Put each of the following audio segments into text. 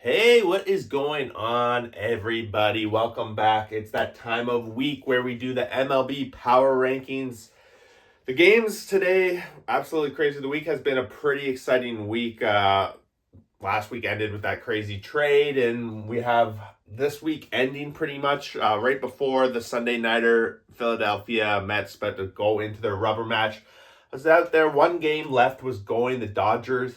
Hey, what is going on, everybody? Welcome back. It's that time of week where we do the MLB Power Rankings. The games today, absolutely crazy. The week has been a pretty exciting week. Last week ended with that crazy trade, and we have this week ending pretty much right before the Sunday nighter Philadelphia Mets about to go into their rubber match. I was out there. One game left was going. The Dodgers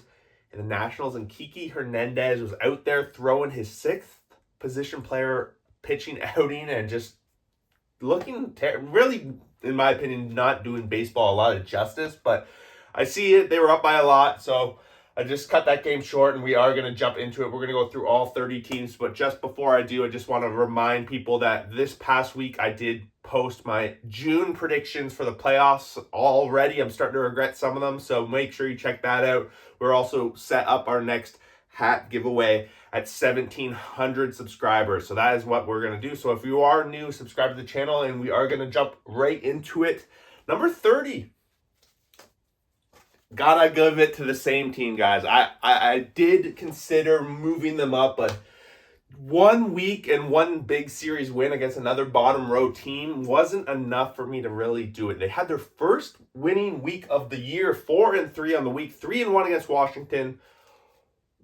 and the Nationals, and Kiki Hernandez was out there throwing his sixth position player pitching outing and just looking really, in my opinion, not doing baseball a lot of justice. But I see it. They were up by a lot, so I just cut that game short, and we are going to jump into it. We're going to go through all 30 teams, but just before I do, I just want to remind people that this past week I did post my June predictions for the playoffs already. I'm starting to regret some of them, so make sure you check that out. We're also set up our next hat giveaway at 1,700 subscribers. So that is what we're going to do. So if you are new, subscribe to the channel, and we are going to jump right into it. Number 30. Gotta give it to the same team, guys. I did consider moving them up, but 1 week and one big series win against another bottom row team wasn't enough for me to really do it. They had their first winning week of the year, 4-3 on the week, 3-1 against Washington,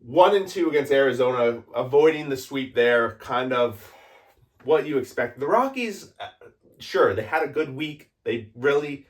1-2 against Arizona, avoiding the sweep there, kind of what you expect. The Rockies, sure, they had a good week. They really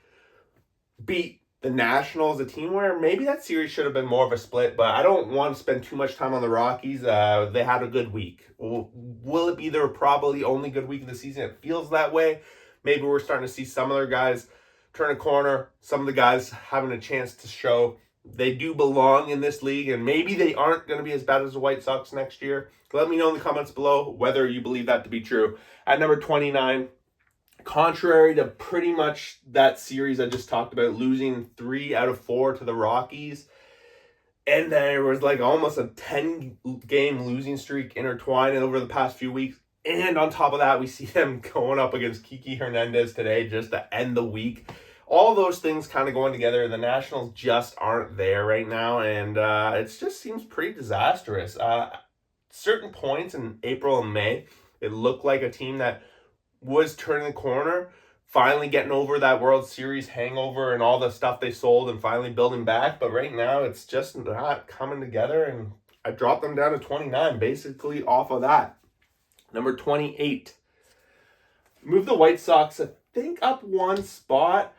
beat the Nationals, a team where maybe that series should have been more of a split, but I don't want to spend too much time on the Rockies. They had a good week. Will it be their probably only good week of the season? It feels that way. Maybe we're starting to see some of their guys turn a corner, some of the guys having a chance to show they do belong in this league, and maybe they aren't going to be as bad as the White Sox next year. Let me know in the comments below whether you believe that to be true. At number 29, contrary to pretty much that series I just talked about, losing 3 out of 4 to the Rockies, and there was like almost a 10-game losing streak intertwined over the past few weeks. And on top of that, we see them going up against Kiki Hernandez today just to end the week. All those things kind of going together. The Nationals just aren't there right now, and it just seems pretty disastrous. Certain points in April and May, it looked like a team that was turning the corner, finally getting over that World Series hangover and all the stuff they sold and finally building back. But right now, it's just not coming together, and I dropped them down to 29 basically off of that. Number 28. Move the White Sox, I think, up one spot.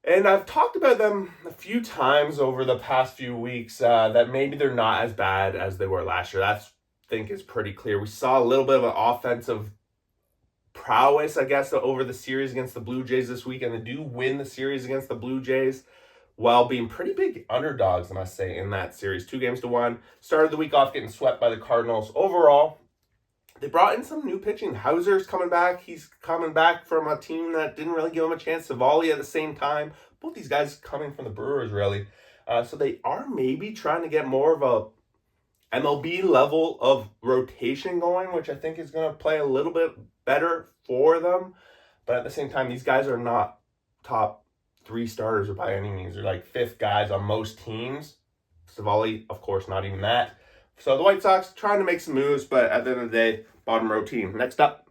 And I've talked about them a few times over the past few weeks that maybe they're not as bad as they were last year. That, I think, is pretty clear. We saw a little bit of an offensive prowess, I guess, over the series against the Blue Jays this week, and they do win the series against the Blue Jays while being pretty big underdogs, I must say, in that series. 2-1. Started the week off getting swept by the Cardinals. Overall, they brought in some new pitching. Hauser's coming back. He's coming back from a team that didn't really give him a chance. Savali at the same time. Both these guys coming from the Brewers, really. So they are maybe trying to get more of a MLB level of rotation going, which I think is going to play a little bit better for them. But at the same time, these guys are not top 3 starters by any means. They're like 5th guys on most teams. Savali, of course, not even that. So the White Sox trying to make some moves, but at the end of the day, bottom row team. Next up,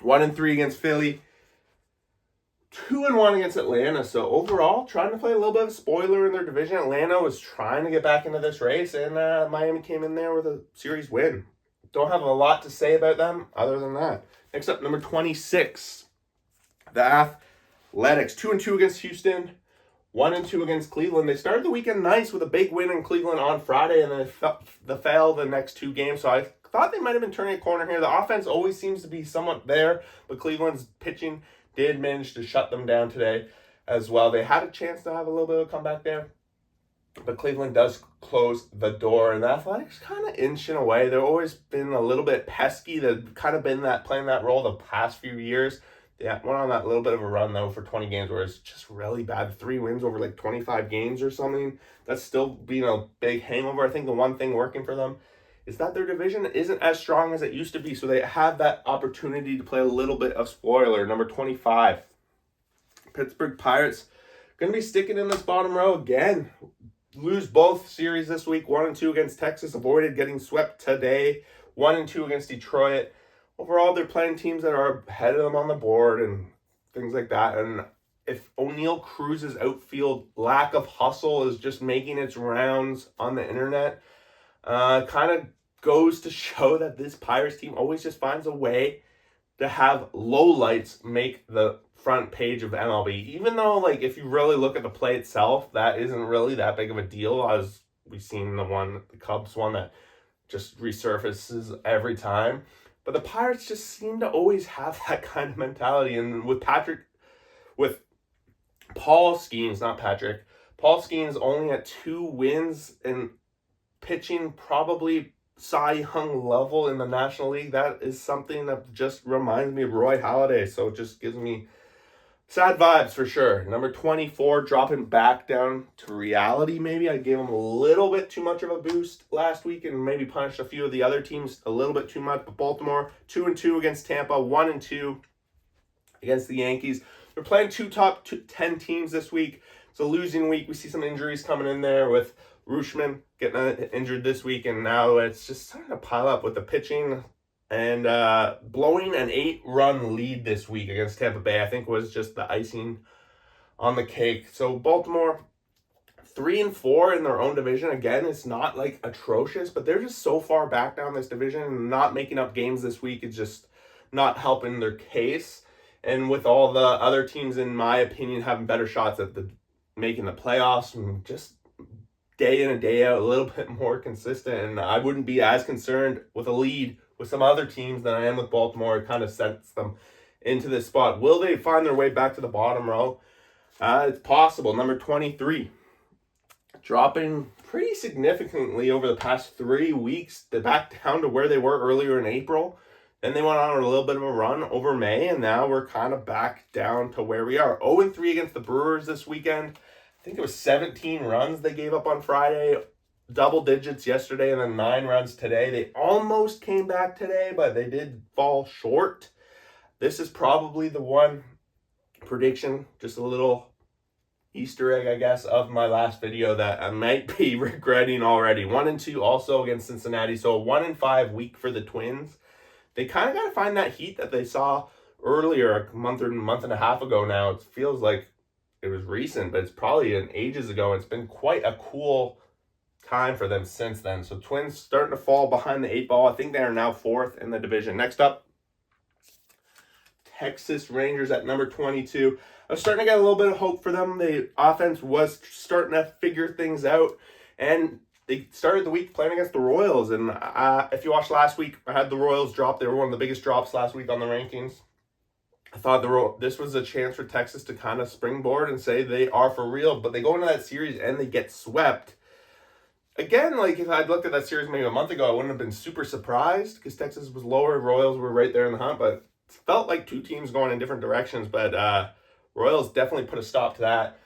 1-3 against Philly, 2-1 against Atlanta. So overall, trying to play a little bit of a spoiler in their division. Atlanta was trying to get back into this race, and Miami came in there with a series win. Don't have a lot to say about them other than that. Next up, number 26, the Athletics, 2-2 against Houston, 1-2 against Cleveland. They started the weekend nice with a big win in Cleveland on Friday, and then they failed the next 2 games. So I thought they might have been turning a corner here. The offense always seems to be somewhat there, but Cleveland's pitching did manage to shut them down today as well. They had a chance to have a little bit of a comeback there, but Cleveland does close the door, and the Athletics kind of inching away. They've always been a little bit pesky. They've kind of been playing that role the past few years. They went on that little bit of a run, though, for 20 games where it's just really bad. 3 wins over like 25 games or something. That's still being a big hangover. I think the one thing working for them is that their division isn't as strong as it used to be. So they have that opportunity to play a little bit of spoiler. Number 25, Pittsburgh Pirates, going to be sticking in this bottom row again. lose both series this week, 1-2 against Texas, avoided getting swept today, 1-2 against Detroit. Overall, they're playing teams that are ahead of them on the board and things like that. And if O'Neal Cruz's outfield lack of hustle is just making its rounds on the internet, kind of goes to show that this Pirates team always just finds a way to have lowlights make the front page of MLB. Even though, like, if you really look at the play itself, that isn't really that big of a deal, as we've seen the Cubs one that just resurfaces every time. But the Pirates just seem to always have that kind of mentality. And with Paul Skeens only at 2 wins and pitching probably Cy Young level in the National League. That is something that just reminds me of Roy Halladay. So it just gives me sad vibes for sure. Number 24, dropping back down to reality maybe. I gave him a little bit too much of a boost last week and maybe punished a few of the other teams a little bit too much. But Baltimore, 2-2 against Tampa, 1-2 against the Yankees. They're playing 2 top 10 teams this week. It's a losing week. We see some injuries coming in there with Rutschman getting injured this week, and now it's just starting to pile up with the pitching and blowing an 8-run lead this week against Tampa Bay. I think was just the icing on the cake. So Baltimore 3-4 in their own division. Again, it's not like atrocious, but they're just so far back down this division, and not making up games this week is just not helping their case. And with all the other teams, in my opinion, having better shots at making the playoffs and just day in and day out, a little bit more consistent, and I wouldn't be as concerned with a lead with some other teams than I am with Baltimore. It kind of sets them into this spot. Will they find their way back to the bottom row? It's possible. Number 23, dropping pretty significantly over the past 3 weeks. They're back down to where they were earlier in April. Then they went on a little bit of a run over May, and now we're kind of back down to where we are. 0-3 against the Brewers this weekend. I think it was 17 runs they gave up on Friday, double digits yesterday, and then 9 runs today. They almost came back today, but they did fall short. This is probably the one prediction, just a little Easter egg, I guess, of my last video that I might be regretting already. 1-2 also against Cincinnati, so a 1-5 week for the Twins. They kind of got to find that heat that they saw earlier, a month and a half ago now. It feels like it was recent, but it's probably ages ago. It's been quite a cool time for them since then. So Twins starting to fall behind the 8 ball. I think they are now 4th in the division. Next up, Texas Rangers at number 22. I was starting to get a little bit of hope for them. The offense was starting to figure things out, and they started the week playing against the Royals. And if you watched last week, I had the Royals drop. They were one of the biggest drops last week on the rankings. I thought this was a chance for Texas to kind of springboard and say they are for real, but they go into that series and they get swept. Again, like if I'd looked at that series maybe a month ago, I wouldn't have been super surprised because Texas was lower, Royals were right there in the hunt, but it felt like 2 teams going in different directions, but Royals definitely put a stop to that.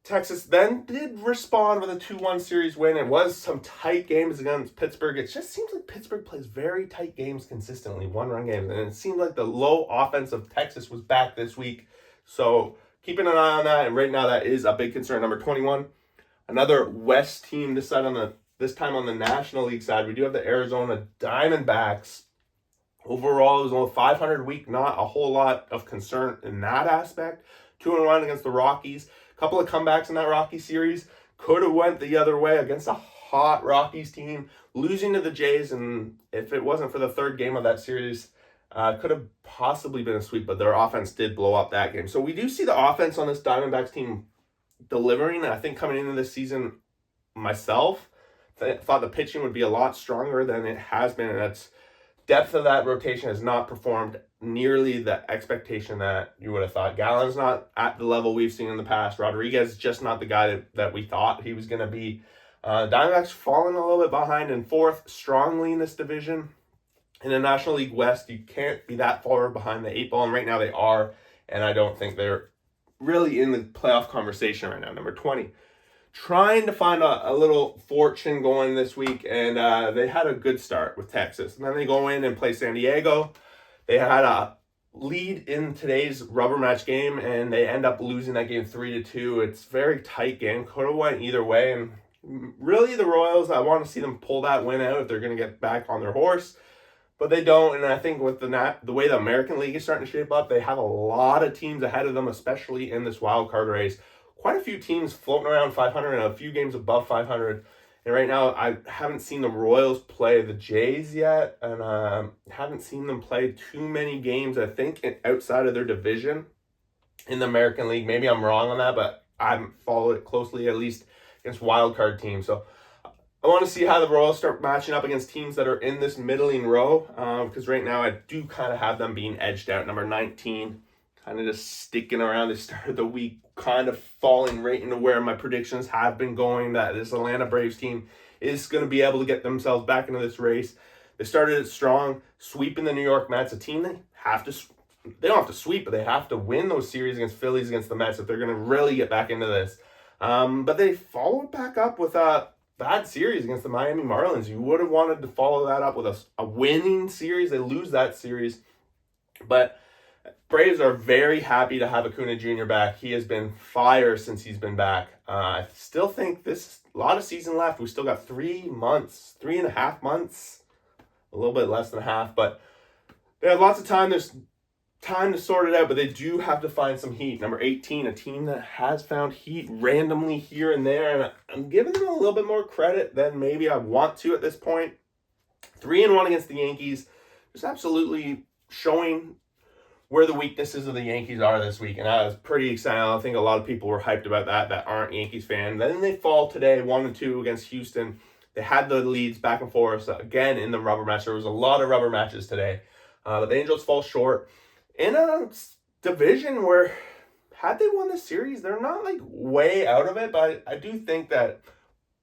Texas then did respond with a 2-1 series win. It was some tight games against Pittsburgh. It just seems like Pittsburgh plays very tight games consistently, 1-run games. And it seemed like the low offense of Texas was back this week. So keeping an eye on that. And right now that is a big concern. Number 21, another West team this time on the National League side. We do have the Arizona Diamondbacks. Overall, it was only 500 week, not a whole lot of concern in that aspect. 2-1 against the Rockies. Couple of comebacks in that Rockies series. Could have went the other way against a hot Rockies team, losing to the Jays, and if it wasn't for the 3rd game of that series, could have possibly been a sweep, but their offense did blow up that game. So we do see the offense on this Diamondbacks team delivering. I think coming into this season, myself, I thought the pitching would be a lot stronger than it has been, and that's depth of that rotation has not performed nearly the expectation that you would have thought. Gallen's not at the level we've seen in the past. Rodriguez is just not the guy that we thought he was going to be. Diamondbacks falling a little bit behind in 4th strongly in this division. In the National League West, you can't be that far behind the 8 ball, and right now they are, and I don't think they're really in the playoff conversation right now. Number 20. Trying to find a little fortune going this week, and they had a good start with Texas. And then they go in and play San Diego. They had a lead in today's rubber match game, and they end up losing that game 3-2. It's a very tight game. Could have went either way, and Really, the Royals, I want to see them pull that win out if they're going to get back on their horse. But they don't, and I think with the way the American League is starting to shape up, they have a lot of teams ahead of them, especially in this wild card race. Quite a few teams floating around 500 and a few games above 500. And right now, I haven't seen the Royals play the Jays yet, and haven't seen them play too many games, I think, outside of their division in the American League. Maybe I'm wrong on that, but I haven't followed it closely, at least against wild card teams. So I want to see how the Royals start matching up against teams that are in this middling row, because right now I do kind of have them being edged out. Number 19, kind of just sticking around. They started the week kind of falling right into where my predictions have been going, that this Atlanta Braves team is going to be able to get themselves back into this race. They started it strong, sweeping the New York Mets, a team they don't have to sweep, but they have to win those series against Phillies, against the Mets, if they're going to really get back into this. But they followed back up with a bad series against the Miami Marlins. You would have wanted to follow that up with a winning series. They lose that series. But Braves are very happy to have Acuna Jr. back. He has been fire since he's been back. I still think this a lot of season left. We still got 3 months, 3.5 months, a little bit less than half, but they have lots of time. There's time to sort it out, but they do have to find some heat. Number 18, a team that has found heat randomly here and there, and I'm giving them a little bit more credit than maybe I want to at this point. 3-1 against the Yankees, just absolutely showing where the weaknesses of the Yankees are this week, and that was pretty exciting. I think a lot of people were hyped about that aren't Yankees fans. Then they fall today 1-2 against Houston. They had the leads back and forth again in the rubber match. There was a lot of rubber matches today, but the Angels fall short in a division where, had they won this series, they're not like way out of it. But I do think that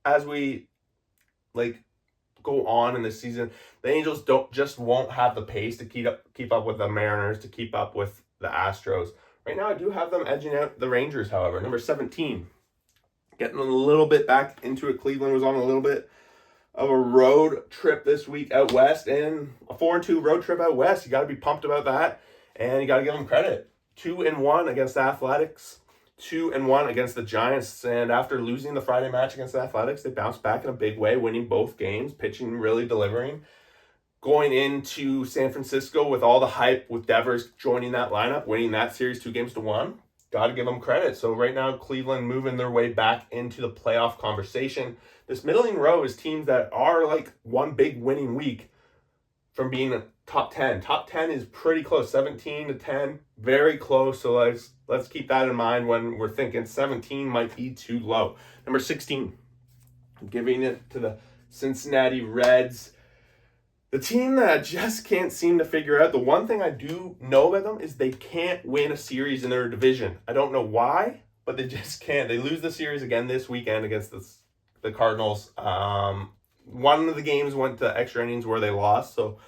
as we go on in this season, the Angels won't have the pace to keep up with the Mariners, to keep up with the Astros. Right now, I do have them edging out the Rangers, however. Number 17, getting a little bit back into it. Cleveland was on a little bit of a road trip this week out west, and a 4-2 road trip out west. You got to be pumped about that, and you got to give them credit. 2-1 against the Athletics, 2-1 against the Giants, and after losing the Friday match against the Athletics, they bounced back in a big way, winning both games, pitching really delivering. Going into San Francisco with all the hype, with Devers joining that lineup, winning that series 2-1, got to give them credit. So right now, Cleveland moving their way back into the playoff conversation. This middling row is teams that are like one big winning week from being a top 10. Top 10 is pretty close, 17-10, very close. So let's keep that in mind when we're thinking 17 might be too low. Number 16, I'm giving it to the Cincinnati Reds. The team that I just can't seem to figure out. The one thing I do know about them is they can't win a series in their division. I don't know why, but they just can't. They lose the series again this weekend against the Cardinals. One of the games went to extra innings where they lost, so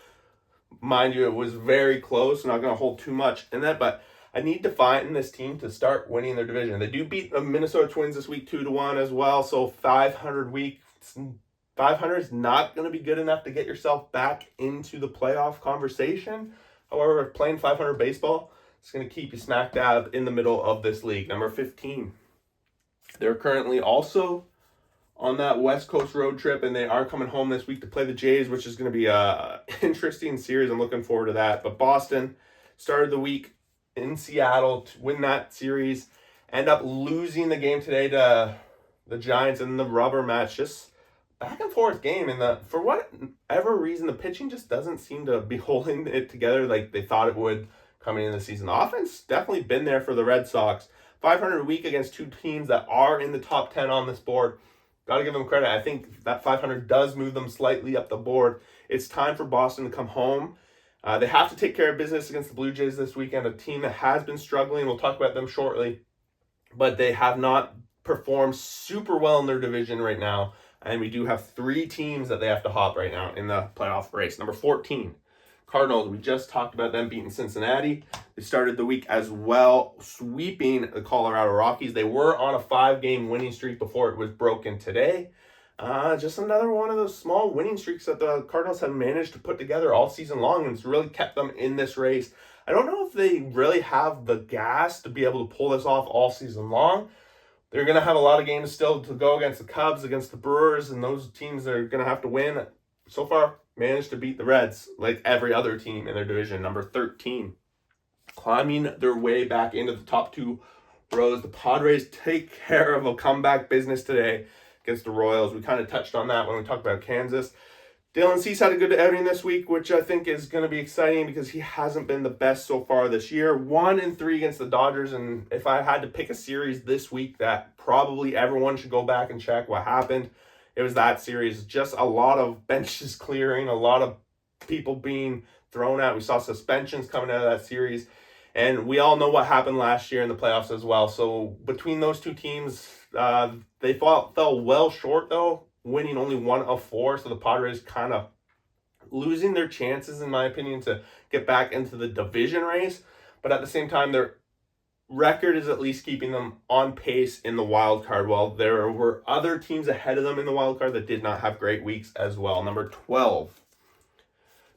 mind you, it was very close. I'm not going to hold too much in that, but I need to find this team to start winning their division. They do beat the Minnesota Twins this week 2-1 as well, so 500 week. 500 is not going to be good enough to get yourself back into the playoff conversation. However, playing 500 baseball is going to keep you smack dab in the middle of this league. Number 15, they're currently also on that West Coast road trip, and they are coming home this week to play the Jays, which is going to be an interesting series. I'm looking forward to that. But Boston started the week in Seattle to win that series, end up losing the game today to the Giants in the rubber match. Just back and forth game, and for whatever reason, the pitching just doesn't seem to be holding it together like they thought it would coming into the season. The offense definitely been there for the Red Sox. 500 a week against two teams that are in the top 10 on this board. Got to give them credit. I think that 500 does move them slightly up the board. It's time for Boston to come home. They have to take care of business against the Blue Jays this weekend, a team that has been struggling. We'll talk about them shortly, but they have not performed super well in their division right now. And we do have 3 teams that they have to hop right now in the playoff race. Number 14, Cardinals. We just talked about them beating Cincinnati. They started the week as well, sweeping the Colorado Rockies. They were on a 5-game winning streak before it was broken today. Just another one of those small winning streaks that the Cardinals have managed to put together all season long, and it's really kept them in this race. I don't know if they really have the gas to be able to pull this off all season long. They're going to have a lot of games still to go against the Cubs, against the Brewers, and those teams are going to have to win. So far, managed to beat the Reds like every other team in their division, number 13. Climbing their way back into the top two rows. The Padres take care of a comeback business today against the Royals. We kind of touched on that when we talked about Kansas. Dylan Cease had a good outing this week, which I think is going to be exciting because he hasn't been the best so far this year. 1-3 against the Dodgers, and if I had to pick a series this week that probably everyone should go back and check what happened, it was that series. Just a lot of benches clearing, a lot of people being thrown out. We saw suspensions coming out of that series, and we all know what happened last year in the playoffs as well. So between those two teams, they fell well short, though, winning only 1 of 4. So the Padres kind of losing their chances, in my opinion, to get back into the division race. But at the same time, their record is at least keeping them on pace in the wild card. Well, there were other teams ahead of them in the wild card that did not have great weeks as well. Number 12,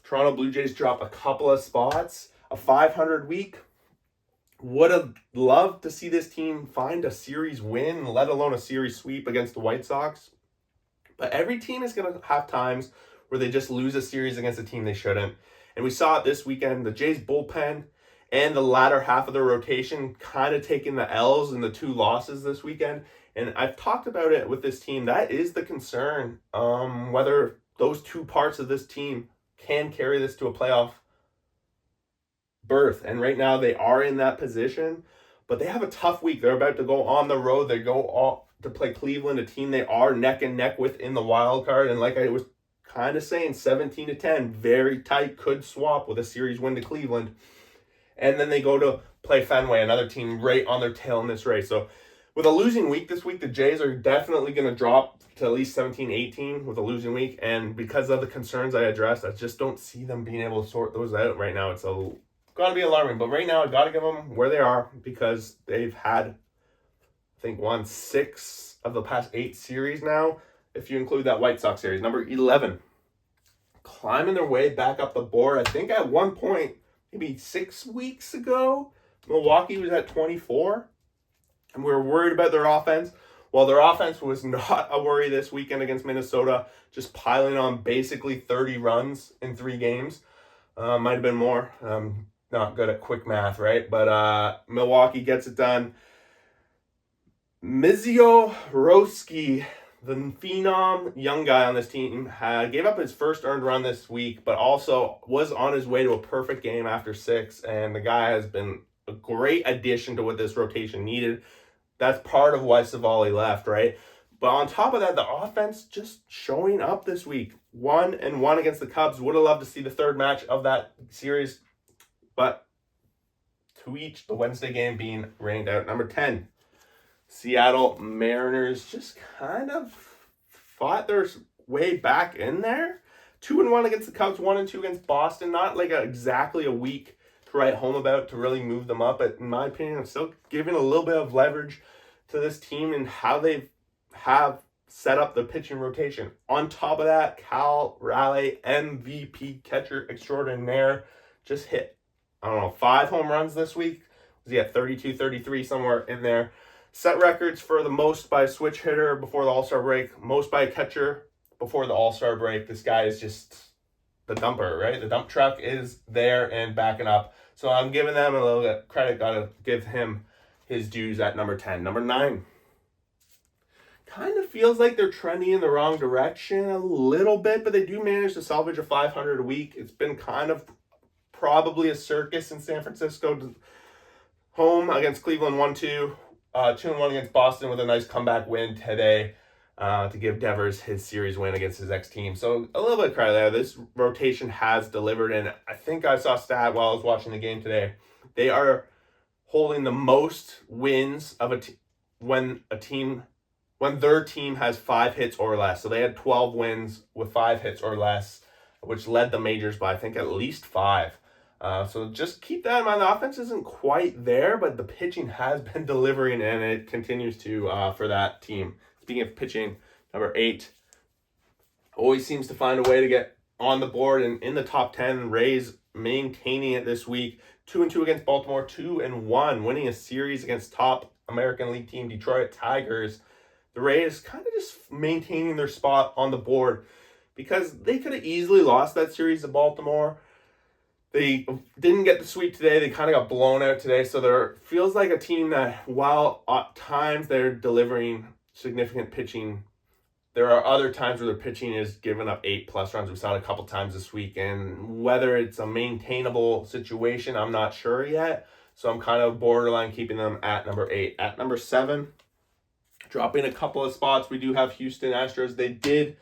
Toronto Blue Jays drop a couple of spots. A 500 week. Would have loved to see this team find a series win, let alone a series sweep against the White Sox. But every team is going to have times where they just lose a series against a team they shouldn't. And we saw it this weekend. The Jays bullpen and the latter half of their rotation kind of taking the L's in the 2 losses this weekend. And I've talked about it with this team. That is the concern, whether those 2 parts of this team can carry this to a playoff berth. And right now they are in that position, but they have a tough week. They're about to go on the road. They go off to play Cleveland, a team they are neck and neck with in the wild card. And like I was kind of saying, 17-10, very tight, could swap with a series win to Cleveland. And then they go to play Fenway, another team right on their tail in this race. So with a losing week this week, the Jays are definitely going to drop to at least 17-18 with a losing week. And because of the concerns I addressed, I just don't see them being able to sort those out right now. It's got to be alarming. But right now, I got to give them where they are because they've had, I think, won 6 of the past 8 series now, if you include that White Sox series. Number 11, climbing their way back up the board. I think at one point, maybe 6 weeks ago, Milwaukee was at 24, and we were worried about their offense. Well, their offense was not a worry this weekend against Minnesota, just piling on basically 30 runs in 3 games. Might have been more. Not good at quick math, right? But Milwaukee gets it done. Mizio Roski, the phenom young guy on this team, gave up his first earned run this week, but also was on his way to a perfect game after 6. And the guy has been a great addition to what this rotation needed. That's part of why Savali left, right? But on top of that, the offense just showing up this week. 1-1 against the Cubs. Would have loved to see the third match of that series, but to each, the Wednesday game being rained out. Number 10, Seattle Mariners just kind of fought their way back in there. 2-1 against the Cubs, 1-2 against Boston. Not like exactly a week to write home about to really move them up, but in my opinion, I'm still giving a little bit of leverage to this team and how they have set up the pitching rotation. On top of that, Cal Raleigh, MVP catcher extraordinaire, just hit, 5 home runs this week. Was he at 32, 33, somewhere in there? Set records for the most by a switch hitter before the All-Star break, most by a catcher before the All-Star break. This guy is just the dumper, right? The dump truck is there and backing up. So I'm giving them a little bit of credit. Got to give him his dues at number 10. Number 9. Kind of feels like they're trending in the wrong direction a little bit, but they do manage to salvage a 500 a week. It's been kind of probably a circus in San Francisco. Home against Cleveland 1-2, 2-1 against Boston with a nice comeback win today to give Devers his series win against his ex-team. So a little bit of credit there. This rotation has delivered, and I think I saw a stat while I was watching the game today. They are holding the most wins of when their team has 5 hits or less. So they had 12 wins with 5 hits or less, which led the majors by, I think, at least 5. So just keep that in mind. The offense isn't quite there, but the pitching has been delivering, and it continues to for that team. Speaking of pitching, number 8 always seems to find a way to get on the board and in the top 10. Rays maintaining it this week. 2-2 against Baltimore, 2-1, winning a series against top American League team, Detroit Tigers, the Rays kind of just maintaining their spot on the board because they could have easily lost that series to Baltimore. They didn't get the sweep today. They kind of got blown out today. So there feels like a team that, while at times they're delivering significant pitching, there are other times where their pitching is giving up 8+ runs. We saw it a couple times this week. And whether it's a maintainable situation, I'm not sure yet. So I'm kind of borderline keeping them at number 8. At number 7, dropping a couple of spots, we do have Houston Astros. They did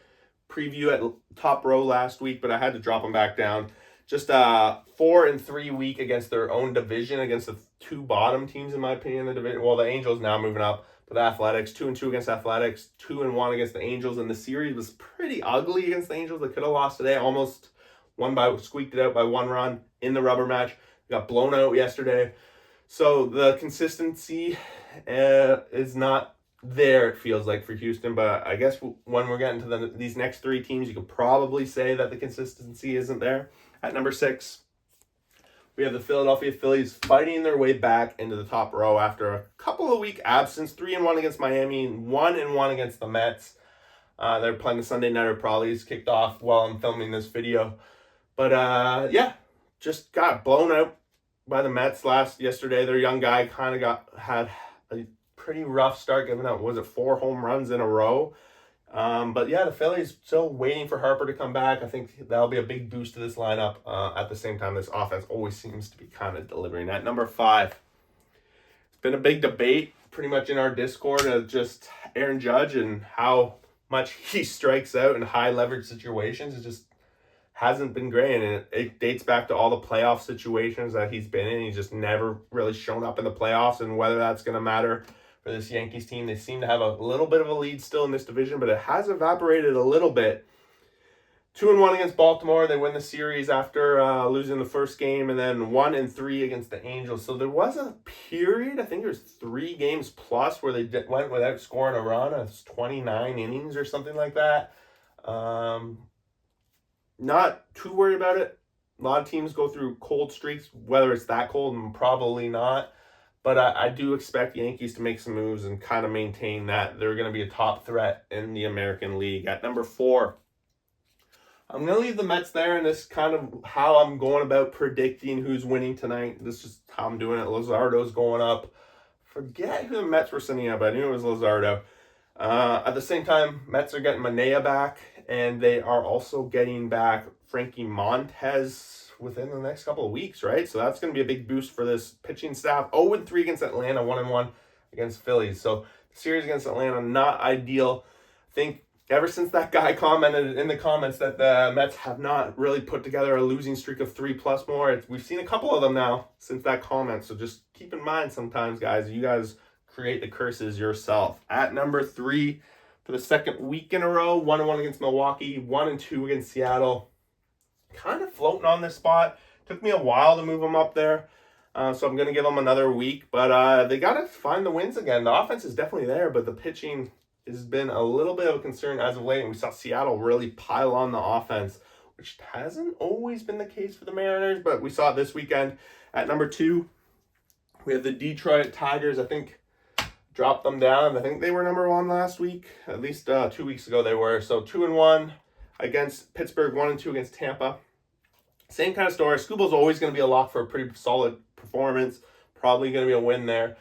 preview at top row last week, but I had to drop them back down. Just 4-3 week against their own division, against the 2 bottom teams, in my opinion, in the division. Well, the Angels now moving up, but the Athletics, 2-2 against Athletics, 2-1 against the Angels, and the series was pretty ugly against the Angels. They could have lost today, almost squeaked it out by 1 run in the rubber match. Got blown out yesterday. So the consistency is not there, it feels like, for Houston. But I guess when we're getting to these next 3 teams, you could probably say that the consistency isn't there. At number 6, we have the Philadelphia Phillies fighting their way back into the top row after a couple of week absence. 3-1 against Miami, 1-1 against the Mets. They're playing the Sunday Nighter, probably is kicked off while I'm filming this video. But yeah, just got blown out by the Mets yesterday. Their young guy kind of had a pretty rough start, giving up, 4 home runs in a row. But yeah, the Phillies still waiting for Harper to come back. I think that'll be a big boost to this lineup. At the same time, this offense always seems to be kind of delivering. At number 5, it's been a big debate pretty much in our Discord of just Aaron Judge and how much he strikes out in high leverage situations. It just hasn't been great, and it dates back to all the playoff situations that he's been in. He's just never really shown up in the playoffs, and whether that's going to matter for this Yankees team. They seem to have a little bit of a lead still in this division, but it has evaporated a little bit. 2-1 against Baltimore. They win the series after losing the first game, and then 1-3 against the Angels. So there was a period, I think there was 3 games plus, where they went without scoring a run. It was 29 innings or something like that. Not too worried about it. A lot of teams go through cold streaks, whether it's that cold, and probably not. But I do expect Yankees to make some moves and kind of maintain that they're going to be a top threat in the American League. At number 4, I'm going to leave the Mets there, and this is kind of how I'm going about predicting who's winning tonight. This is just how I'm doing it. Luzardo's going up. Forget who the Mets were sending up. I knew it was Luzardo. At the same time, Mets are getting Manea back, and they are also getting back Frankie Montes within the next couple of weeks, right? So that's going to be a big boost for this pitching staff. 0-3 against Atlanta, 1-1 against Phillies. So the series against Atlanta, not ideal. I think ever since that guy commented in the comments that the Mets have not really put together a losing streak of 3+ more, we've seen a couple of them now since that comment. So just keep in mind sometimes, guys, you guys create the curses yourself. At number 3, for the second week in a row, 1-1 against Milwaukee, 1-2 against Seattle. Kind of floating on this spot. Took me a while to move them up there. So I'm going to give them another week. But they got to find the wins again. The offense is definitely there, but the pitching has been a little bit of a concern as of late. And we saw Seattle really pile on the offense, which hasn't always been the case for the Mariners. But we saw it this weekend. At number 2, we have the Detroit Tigers. I think dropped them down. I think they were number 1 last week. At least 2 weeks ago they were. So 2-1 against Pittsburgh, 1-2 against Tampa. Same kind of story. Scooble's always going to be a lock for a pretty solid performance. Probably going to be a win there.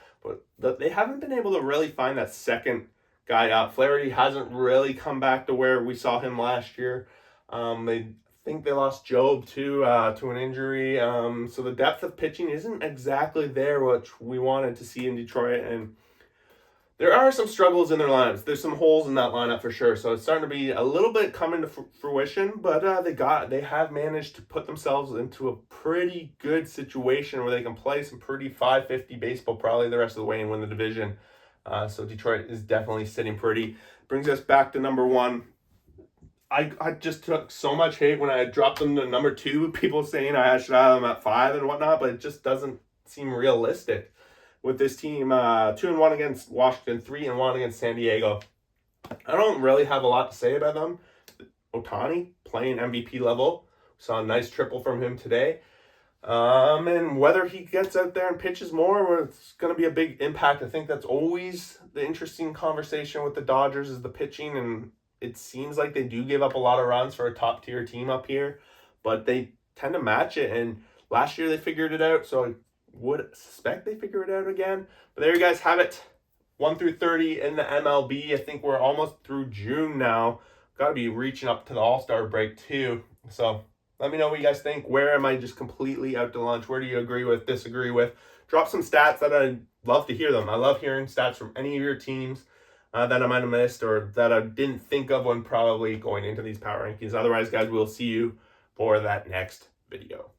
But they haven't been able to really find that second guy up. Flaherty hasn't really come back to where we saw him last year. They think they lost Job to an injury. So the depth of pitching isn't exactly there, which we wanted to see in Detroit. And there are some struggles in their lineups. There's some holes in that lineup for sure. So it's starting to be a little bit coming to fruition, but they have managed to put themselves into a pretty good situation where they can play some pretty .550 baseball probably the rest of the way and win the division. So Detroit is definitely sitting pretty. Brings us back to number 1. I just took so much hate when I dropped them to number 2. People saying I should have them at 5 and whatnot, but it just doesn't seem realistic with this team. 2-1 against Washington, 3-1 against San Diego. I don't really have a lot to say about them. Ohtani playing MVP level. Saw a nice triple from him today. And whether he gets out there and pitches more, it's going to be a big impact. I think that's always the interesting conversation with the Dodgers is the pitching, and it seems like they do give up a lot of runs for a top tier team up here, but they tend to match it. And last year they figured it out, so I would suspect they figure it out again. But there you guys have it. 1 through 30 in the MLB. I think we're almost through June now. Got to be reaching up to the All-Star break too. So let me know what you guys think. Where am I just completely out to lunch? Where do you agree with, disagree with? Drop some stats that I'd love to hear them. I love hearing stats from any of your teams that I might have missed or that I didn't think of when probably going into these power rankings. Otherwise, guys, we'll see you for that next video.